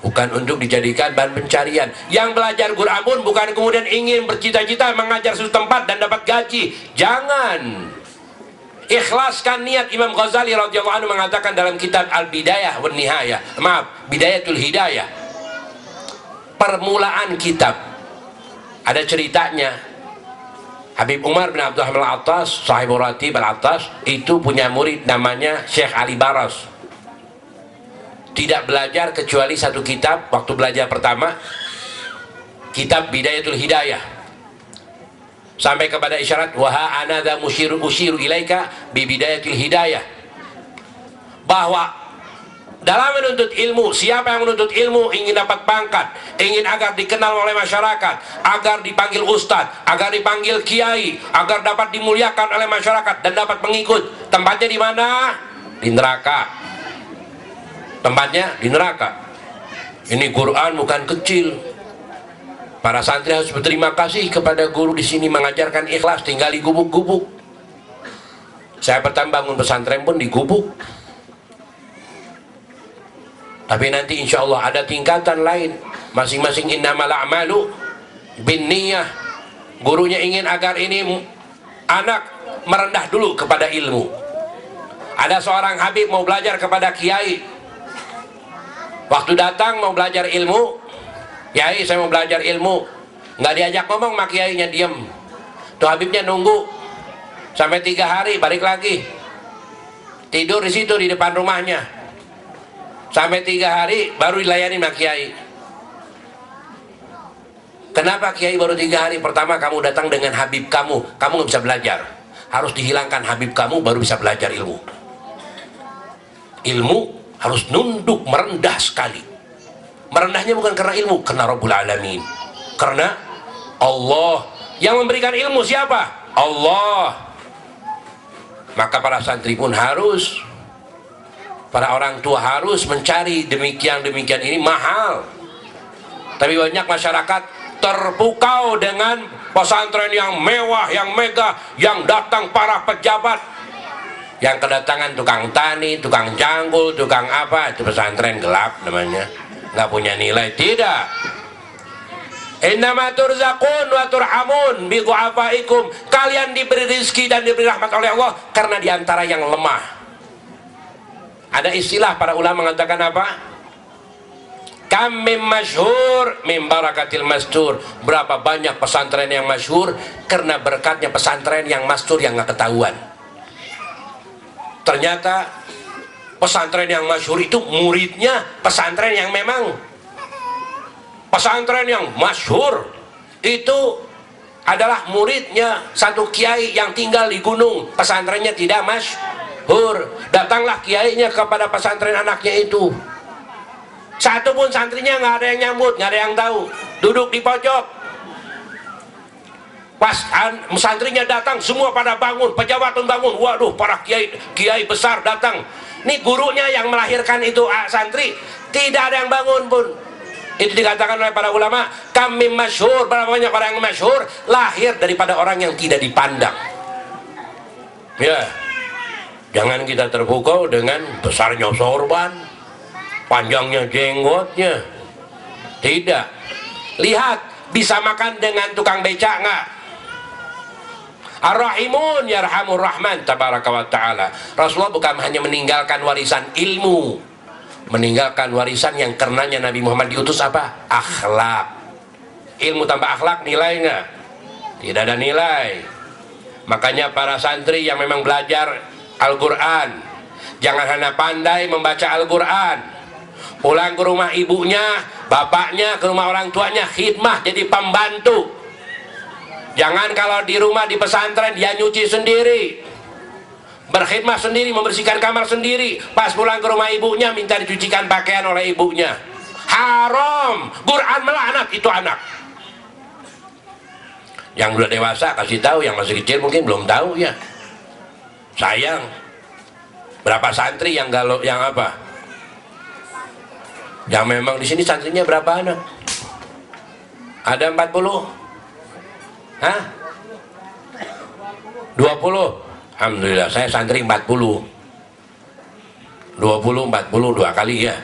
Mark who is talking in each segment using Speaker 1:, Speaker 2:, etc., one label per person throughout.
Speaker 1: bukan untuk dijadikan bahan pencarian. Yang belajar Quran pun bukan kemudian ingin bercita-cita mengajar suatu tempat dan dapat gaji. Jangan. Ikhlaskan niat. Imam Ghazali radhiyallahu anhu mengatakan dalam kitab Al-Bidayah wan Nihayah, Bidayatul Hidayah, permulaan kitab, ada ceritanya. Habib Umar bin Abdul Hamid Al-Attas, Sahibul Ratib Al-Attas, itu punya murid namanya Syekh Ali Baras. Tidak belajar kecuali satu kitab waktu belajar pertama, kitab Bidayatul Hidayah. Sampai kepada isyarat waha anadha musyiru ilaika bi bidayatil hidayah, bahwa dalam menuntut ilmu, siapa yang menuntut ilmu ingin dapat pangkat, ingin agar dikenal oleh masyarakat, agar dipanggil ustadz, agar dipanggil kiai, agar dapat dimuliakan oleh masyarakat dan dapat mengikut. Tempatnya di mana? Di neraka. Tempatnya di neraka. Ini Quran bukan kecil. Para santri harus berterima kasih kepada guru di sini mengajarkan ikhlas, tinggal di gubuk-gubuk. Saya pertama bangun pesantren pun di gubuk. Tapi nanti insya Allah ada tingkatan lain. Masing-masing innamal a'malu binniyah. Gurunya ingin agar ini anak merendah dulu kepada ilmu. Ada seorang habib mau belajar kepada kiai. Waktu datang mau belajar ilmu, kiai saya mau belajar ilmu, nggak diajak ngomong sama kiainya, diem. Tuh habibnya nunggu sampai 3 hari, balik lagi tidur di situ di depan rumahnya sampai 3 hari baru dilayani sama kiai. Kenapa kiai baru 3 hari? Pertama kamu datang dengan habib kamu nggak bisa belajar. Harus dihilangkan habib kamu baru bisa belajar ilmu. Ilmu harus nunduk, merendah sekali. Merendahnya bukan karena ilmu, karena Rabbul Alamin, karena Allah. Yang memberikan ilmu siapa? Allah. Maka para santri pun harus, para orang tua harus mencari demikian ini mahal. Tapi banyak masyarakat terpukau dengan pesantren yang mewah, yang megah, yang datang para pejabat, yang kedatangan tukang tani, tukang canggul, tukang apa. Itu pesantren gelap namanya, nggak punya nilai. Tidak. Innama turzaqun wa turhamun bi du'afaikum. Kalian diberi rezeki dan diberi rahmat oleh Allah karena diantara yang lemah. Ada istilah para ulama mengatakan apa? Kam mim masyhur mim barakatil mastur. Berapa banyak pesantren yang masyhur karena berkatnya pesantren yang mastur, yang nggak ketahuan. Ternyata pesantren yang masyhur itu muridnya pesantren yang memang pesantren yang masyhur itu adalah muridnya satu kiai yang tinggal di gunung, pesantrennya tidak masyhur. Datanglah kiainya kepada pesantren anaknya itu, satu pun santrinya nggak ada yang nyambut, nggak ada yang tahu, duduk di pojok. Pas santrinya datang semua pada bangun, pejabat pun bangun. Waduh, para kiai besar datang. Nih gurunya yang melahirkan itu santri, tidak ada yang bangun pun. Itu dikatakan oleh para ulama, kami masyhur. Berapa banyak orang yang masyhur lahir daripada orang yang tidak dipandang. Ya, jangan kita terpukau dengan besarnya sorban, panjangnya jenggotnya. Tidak. Lihat, bisa makan dengan tukang becak nggak? Ar-Rahimun yarhamur Rahman tabaraka wa ta'ala. Rasulullah bukan hanya meninggalkan warisan ilmu, meninggalkan warisan yang karenanya Nabi Muhammad diutus apa? Akhlak. Ilmu tanpa akhlak nilai nggak? Tidak ada nilai. Makanya para santri yang memang belajar Al-Quran, jangan hanya pandai membaca Al-Quran, pulang ke rumah ibunya, bapaknya, ke rumah orang tuanya khidmah jadi pembantu. Jangan kalau di rumah di pesantren dia nyuci sendiri, berkhidmah sendiri, membersihkan kamar sendiri, pas pulang ke rumah ibunya minta dicucikan pakaian oleh ibunya. Haram. Quran melaknat itu anak. Yang sudah dewasa kasih tahu, yang masih kecil mungkin belum tahu ya. Sayang. Berapa santri yang galau, yang apa? Yang memang di sini santrinya berapa anak? Ada 40? Hah? 20? Alhamdulillah, saya santri 40. 20, 40, 2 kali ya.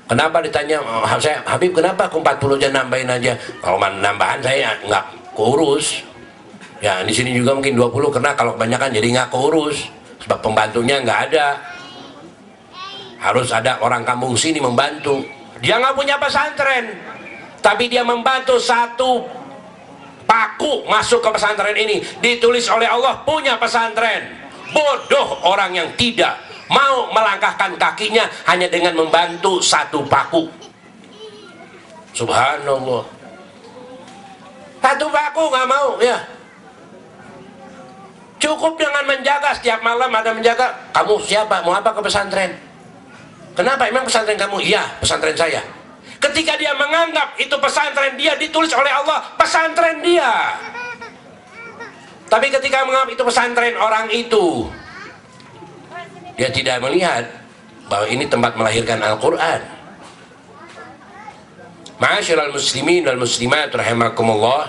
Speaker 1: Kenapa ditanya, oh, saya Habib kenapa aku 40 aja nambahin aja? Kalau nambahan saya nggak kurus. Ya di sini juga mungkin 20 karena kalau kebanyakan jadi nggak kurus sebab pembantunya nggak ada. Harus ada orang kampung sini membantu. Dia nggak punya pesantren, tapi dia membantu satu paku masuk ke pesantren ini, ditulis oleh Allah punya pesantren. Bodoh orang yang tidak mau melangkahkan kakinya hanya dengan membantu satu paku. Subhanallah, satu paku nggak mau ya. Cukup dengan menjaga, setiap malam ada menjaga. Kamu siapa? Mau apa ke pesantren? Kenapa? Emang pesantren kamu? Iya, pesantren saya. Ketika dia menganggap itu pesantren dia, ditulis oleh Allah pesantren dia. Tapi ketika menganggap itu pesantren orang itu, dia tidak melihat bahwa ini tempat melahirkan Al-Quran. Ma'asyiral muslimin wal muslimat rahimakumullah,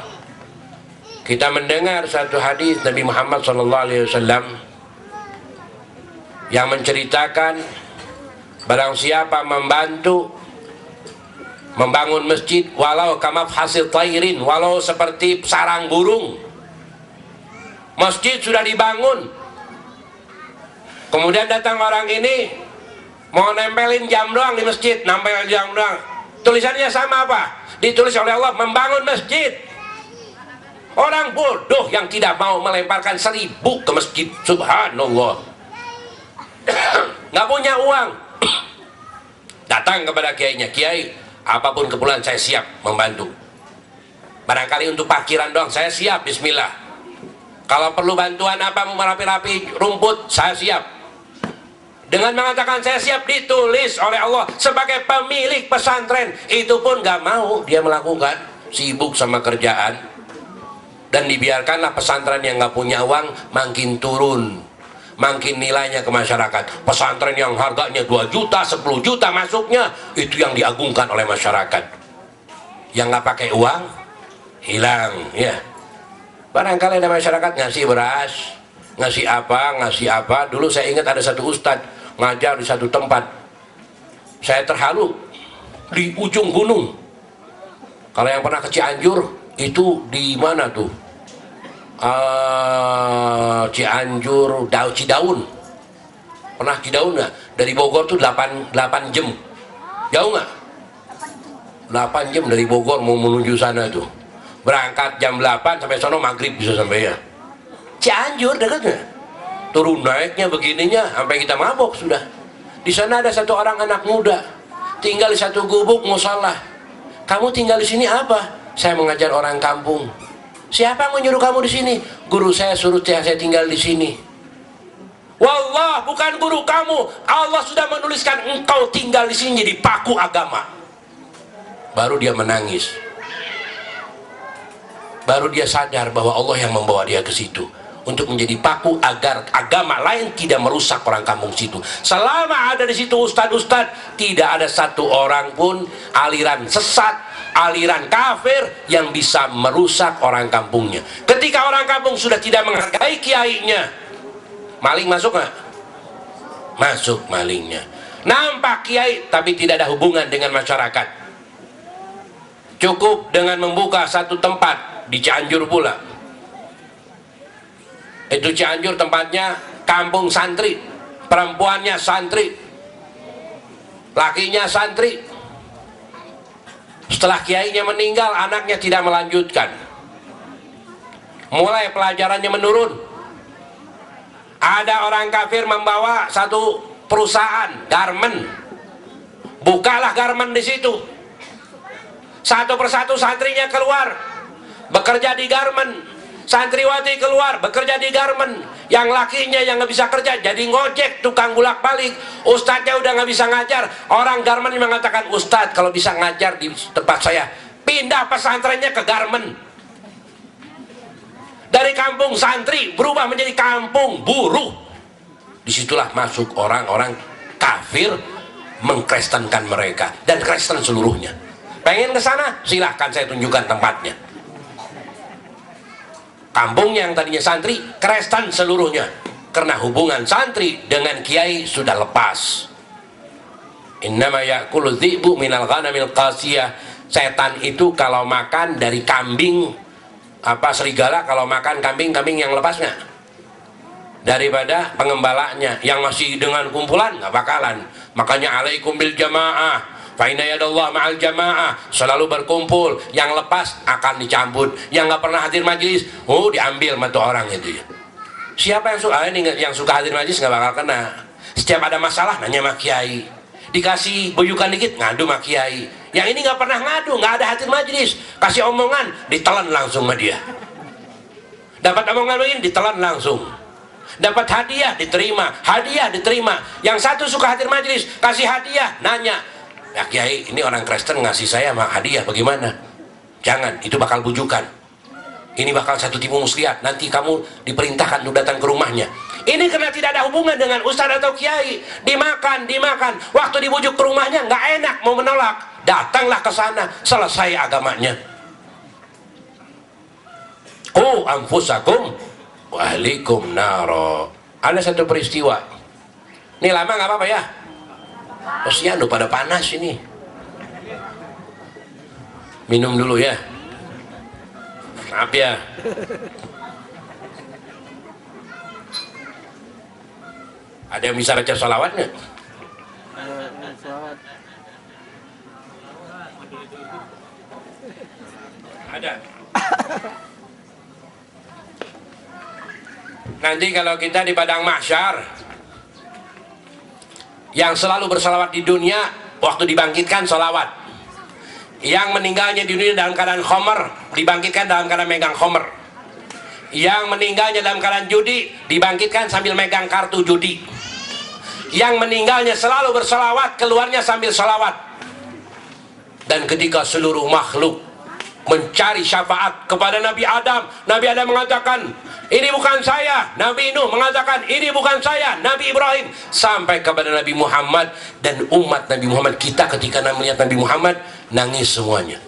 Speaker 1: kita mendengar satu hadis Nabi Muhammad SAW yang menceritakan barang siapa membantu membangun masjid walau kamaf hasil tairin, walau seperti sarang burung, masjid sudah dibangun, kemudian datang orang ini mau nempelin jam doang di masjid, nempel jam doang, tulisannya sama apa? Ditulis oleh Allah membangun masjid. Orang bodoh yang tidak mau melemparkan 1000 ke masjid, subhanallah. Nggak punya uang, datang kepada kiainya, kiai apapun keperluan saya siap membantu. Barangkali untuk parkiran doang saya siap, bismillah. Kalau perlu bantuan apa, mau merapi-rapi rumput, saya siap. Dengan mengatakan saya siap, ditulis oleh Allah sebagai pemilik pesantren. Itu pun gak mau dia melakukan, sibuk sama kerjaan. Dan dibiarkanlah pesantren yang gak punya uang makin turun, makin nilainya ke masyarakat. Pesantren yang harganya 2 juta, 10 juta masuknya, itu yang diagungkan oleh masyarakat. Yang gak pakai uang hilang ya. Barangkali ada masyarakat ngasih beras, ngasih apa. Dulu saya ingat ada satu ustadz ngajar di satu tempat, saya terharu, di ujung gunung. Kalau yang pernah ke Cianjur itu di mana tuh? Cianjur, Cidaun. Pernah Cidaun nggak? Dari Bogor tuh 8 jam. Jauh nggak? 8 jam dari Bogor mau menuju sana tuh. Berangkat jam 8 sampai sono maghrib bisa sampai ya. Cianjur dekat nggak? Turun naiknya begininya sampai kita mabok sudah. Di sana ada satu orang anak muda tinggal di satu gubuk musola. Kamu tinggal di sini apa? Saya mengajar orang kampung. Siapa yang menyuruh kamu di sini? Guru saya suruh saya tinggal di sini. Wallah, bukan guru kamu. Allah sudah menuliskan engkau tinggal di sini jadi paku agama. Baru dia menangis. Baru dia sadar bahwa Allah yang membawa dia ke situ untuk menjadi paku agar agama lain tidak merusak orang kampung situ. Selama ada di situ ustadz-ustadz, tidak ada satu orang pun aliran sesat, aliran kafir yang bisa merusak orang kampungnya. Ketika orang kampung sudah tidak menghargai kiainya, maling masuk nggak? Masuk malingnya. Nampak kiai tapi tidak ada hubungan dengan masyarakat. Cukup dengan membuka satu tempat di Cianjur pula. Itu Cianjur tempatnya kampung santri, perempuannya santri, lakinya santri. Setelah kiainya meninggal, anaknya tidak melanjutkan. Mulai pelajarannya menurun. Ada orang kafir membawa satu perusahaan garmen, bukalah garmen di situ. Satu persatu santrinya keluar bekerja di garmen. Santriwati keluar bekerja di garmen. Yang lakinya yang nggak bisa kerja jadi ngojek, tukang bulak balik. Ustadznya udah nggak bisa ngajar. Orang garmen mengatakan, Ustadz kalau bisa ngajar di tempat saya, pindah pesantrennya ke garmen. Dari kampung santri berubah menjadi kampung buruh. Disitulah masuk orang-orang kafir mengkristenkan mereka dan Kristen seluruhnya. Pengen ke sana? Silahkan saya tunjukkan tempatnya. Kampung yang tadinya santri, Kristen seluruhnya. Karena hubungan santri dengan kiai sudah lepas. Innama ya'kulu dhi'bu minal ghanamil qasiyah. Setan itu kalau makan dari kambing, serigala kalau makan kambing yang lepas nggak? Daripada pengembalanya yang masih dengan kumpulan nggak bakalan. Makanya alaikum bil jamaah, fa inna yadallah ma'al jamaah. Selalu berkumpul, yang lepas akan dicabut, yang nggak pernah hadir majelis diambil sama tuh orang itu ya. Siapa yang suka yang suka hadir majelis nggak bakal kena. Setiap ada masalah nanya sama kiai, dikasih bujukan dikit ngadu sama kiai. Yang ini nggak pernah ngadu, nggak ada hadir majelis, kasih omongan ditelan langsung sama dia. Dapat omongan begini ditelan langsung. Dapat hadiah diterima, Yang satu suka hadir majelis, kasih hadiah, nanya, ya kiai ini orang Kristen ngasih saya hadiah bagaimana? Jangan, itu bakal bujukan. Ini bakal satu tipu muslihat, nanti kamu diperintahkan untuk datang ke rumahnya. Ini karena tidak ada hubungan dengan ustaz atau kiai. Dimakan. Waktu dibujuk ke rumahnya nggak enak, mau menolak. Datanglah ke sana, selesai agamanya. Anfusakum wa ahlikum naro. Ada satu peristiwa. Ini lama nggak apa-apa ya? Posisinya pada panas ini. Minum dulu ya. Maaf ya. Ada yang bisa baca sholawat nggak? Ada. Nanti kalau kita di padang mahsyar, yang selalu bersalawat di dunia waktu dibangkitkan salawat, yang meninggalnya di dunia dalam keadaan khomer dibangkitkan dalam keadaan megang khomer, yang meninggalnya dalam keadaan judi dibangkitkan sambil megang kartu judi, yang meninggalnya selalu bersalawat keluarnya sambil salawat. Dan ketika seluruh makhluk mencari syafaat kepada Nabi Adam mengatakan ini bukan saya, Nabi Nuh mengatakan ini bukan saya, Nabi Ibrahim, sampai kepada Nabi Muhammad dan umat Nabi Muhammad. Kita ketika melihat Nabi Muhammad nangis semuanya,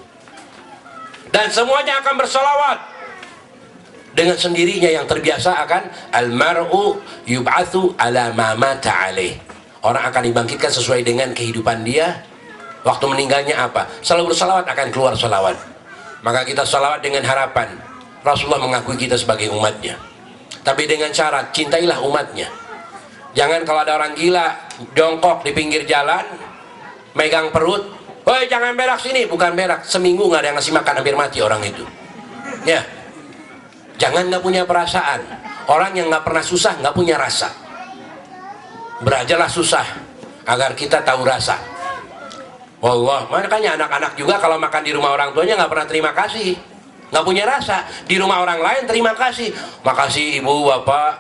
Speaker 1: dan semuanya akan bersalawat dengan sendirinya. Yang terbiasa akan almar'u yub'atsu ala ma mata alaih. Orang akan dibangkitkan sesuai dengan kehidupan dia. Waktu meninggalnya apa? Selalu bersalawat, akan keluar salawat. Maka kita salawat dengan harapan Rasulullah mengakui kita sebagai umatnya, tapi dengan syarat cintailah umatnya. Jangan kalau ada orang gila jongkok di pinggir jalan megang perut, woi jangan berak sini, bukan berak, seminggu nggak ada yang ngasih makan, hampir mati orang itu ya. Jangan nggak punya perasaan. Orang yang nggak pernah susah nggak punya rasa. Berajalah susah agar kita tahu rasa. Wallah, makanya anak-anak juga kalau makan di rumah orang tuanya nggak pernah terima kasih, nggak punya rasa. Di rumah orang lain terima kasih, makasih ibu bapak,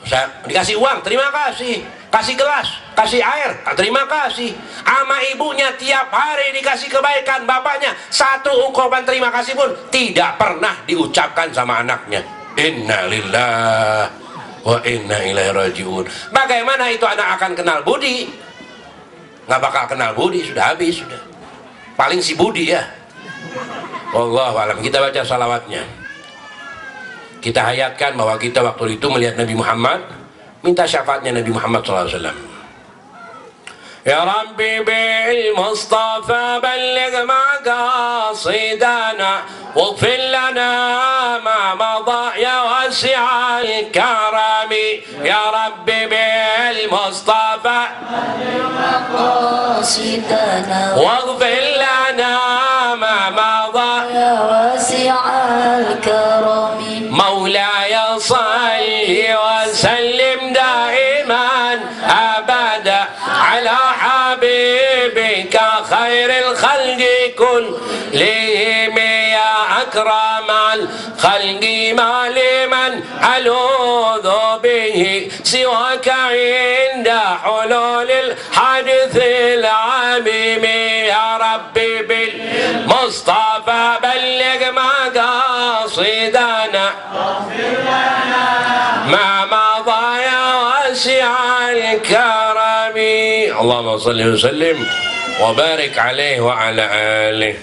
Speaker 1: saya dikasih uang terima kasih, kasih gelas, kasih air terima kasih. Ama ibunya tiap hari dikasih kebaikan, bapaknya satu ungkapan terima kasih pun tidak pernah diucapkan sama anaknya. Innalillahi wa inna ilaihi rajiun. Bagaimana itu anak akan kenal budi? Nggak bakal kenal budi, sudah habis sudah. Paling si budi ya. Wallahu alam. Kita baca salawatnya. Kita hayatkan bahwa kita waktu itu melihat Nabi Muhammad, minta syafaatnya Nabi Muhammad SAW. Ya Rabbi bil Mustafa balligh maqasidana waghfir lana ma madha ya wasi'al karami. Ya Rabbi bil Mustafa مقاصدنا واغفر لنا ما مضى يا واسع الكرم مولاي صل وسلم دائما أبدا على حبيبك خير الخلق كلهم يا أكرم الخلق ما لمن ألوذ به سواك عند حلول الحادث العميم. يا ربي بالمصطفى بلغ مقاصدنا ما مضى يا واسع الكرم. اللهم صل وسلم وبارك عليه وعلى آله.